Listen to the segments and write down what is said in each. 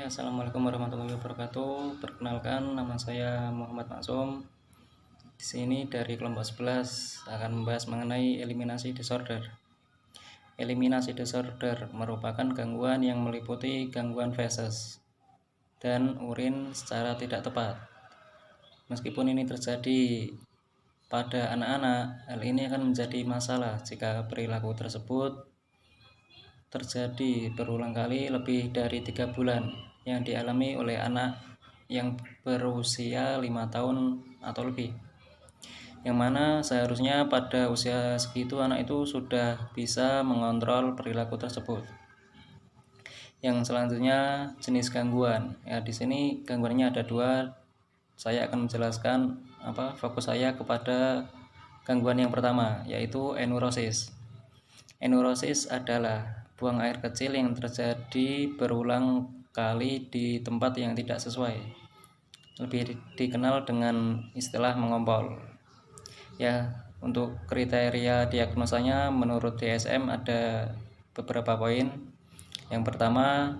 Assalamualaikum warahmatullahi wabarakatuh. Perkenalkan, nama saya Muhammad Maksum. Di sini dari kelompok 11 akan membahas mengenai eliminasi disorder. Eliminasi disorder merupakan gangguan yang meliputi gangguan feses dan urin secara tidak tepat. Meskipun ini terjadi pada anak-anak, hal ini akan menjadi masalah jika perilaku tersebut terjadi berulang kali lebih dari 3 bulan yang dialami oleh anak yang berusia 5 tahun atau lebih, yang mana seharusnya pada usia segitu anak itu sudah bisa mengontrol perilaku tersebut. Yang selanjutnya jenis gangguan. Di sini gangguannya ada 2. Saya akan menjelaskan fokus saya kepada gangguan yang pertama, yaitu enurosis. Enurosis adalah buang air kecil yang terjadi berulang kali di tempat yang tidak sesuai. Lebih dikenal dengan istilah mengompol. Untuk kriteria diagnosanya menurut DSM ada beberapa poin. Yang pertama,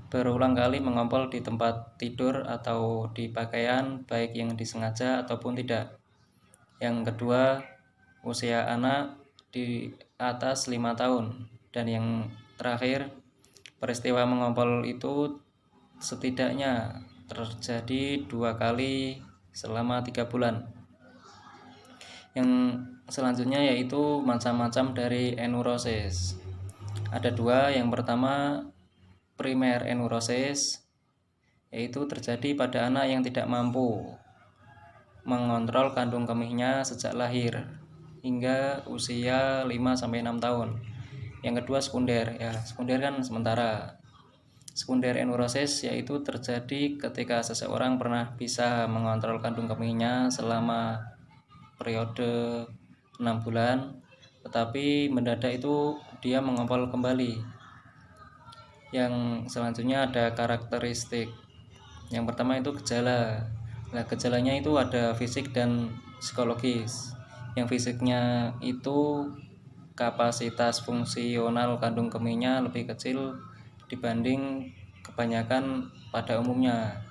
berulang kali mengompol di tempat tidur atau di pakaian, baik yang disengaja ataupun tidak. Yang kedua, usia anak di atas 5 tahun. Dan yang terakhir, peristiwa mengompol itu setidaknya terjadi 2 kali selama 3 bulan. Yang selanjutnya yaitu macam-macam dari enurosis. Ada 2. Yang pertama, primer enurosis, yaitu terjadi pada anak yang tidak mampu mengontrol kandung kemihnya sejak lahir hingga usia 5-6 tahun. Yang kedua, sekunder. Sekunder kan sementara. Sekunder enurosis yaitu terjadi ketika seseorang pernah bisa mengontrol kandung kemihnya selama periode 6 bulan, tetapi mendadak itu dia mengompol kembali. Yang selanjutnya ada karakteristik. Yang pertama itu gejala. Gejalanya itu ada fisik dan psikologis. Yang fisiknya itu kapasitas fungsional kandung kemihnya lebih kecil dibanding kebanyakan pada umumnya.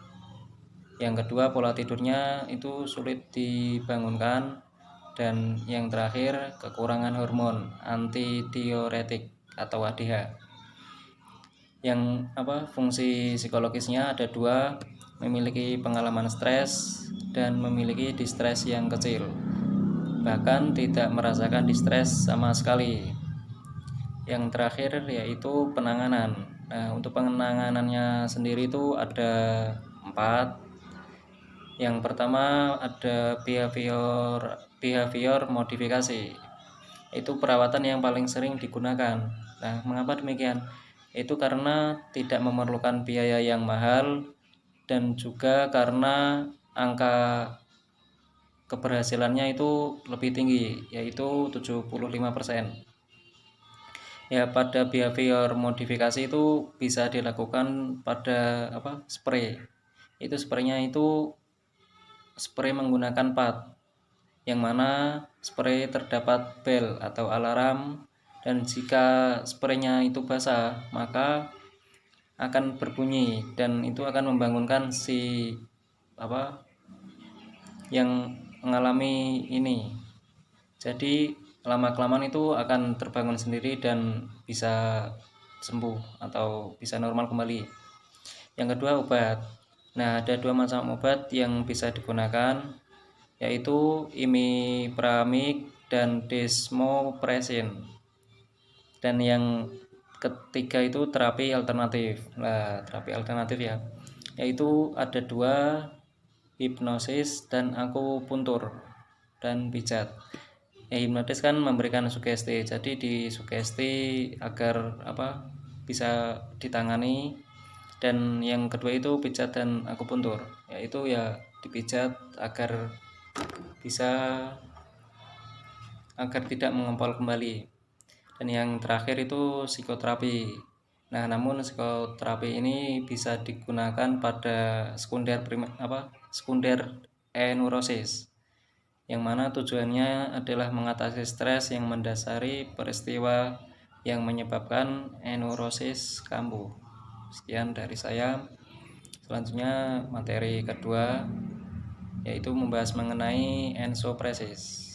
Yang kedua, pola tidurnya itu sulit dibangunkan. Dan yang terakhir, kekurangan hormon antidiuretik atau ADH. Yang fungsi psikologisnya ada 2, memiliki pengalaman stres dan memiliki distres yang kecil, bahkan tidak merasakan distres sama sekali. Yang terakhir yaitu penanganan. Untuk penanganannya sendiri itu ada 4. Yang pertama ada behavior modifikasi. Itu perawatan yang paling sering digunakan. Mengapa demikian? Itu karena tidak memerlukan biaya yang mahal dan juga karena angka keberhasilannya itu lebih tinggi, yaitu 75%. Pada behavior modifikasi itu bisa dilakukan pada spray. Itu spraynya itu spray menggunakan pad, yang mana spray terdapat bel atau alarm, dan jika spraynya itu basah maka akan berbunyi dan itu akan membangunkan si yang mengalami ini. Jadi lama-kelamaan itu akan terbangun sendiri dan bisa sembuh atau bisa normal kembali. Yang kedua, obat. Ada 2 macam obat yang bisa digunakan, yaitu imipramid dan desmopressin. Dan yang ketiga itu terapi alternatif. Terapi alternatif yaitu ada 2, hipnosis dan akupuntur dan pijat. Hipnotis kan memberikan sugesti, jadi disugesti agar bisa ditangani. Dan yang kedua itu pijat dan akupuntur, yaitu dipijat agar tidak mengompol kembali. Dan yang terakhir itu psikoterapi. Namun psikoterapi ini bisa digunakan pada sekunder enurosis, yang mana tujuannya adalah mengatasi stres yang mendasari peristiwa yang menyebabkan enurosis kambuh. Sekian dari saya. Selanjutnya materi kedua yaitu membahas mengenai ensopresis.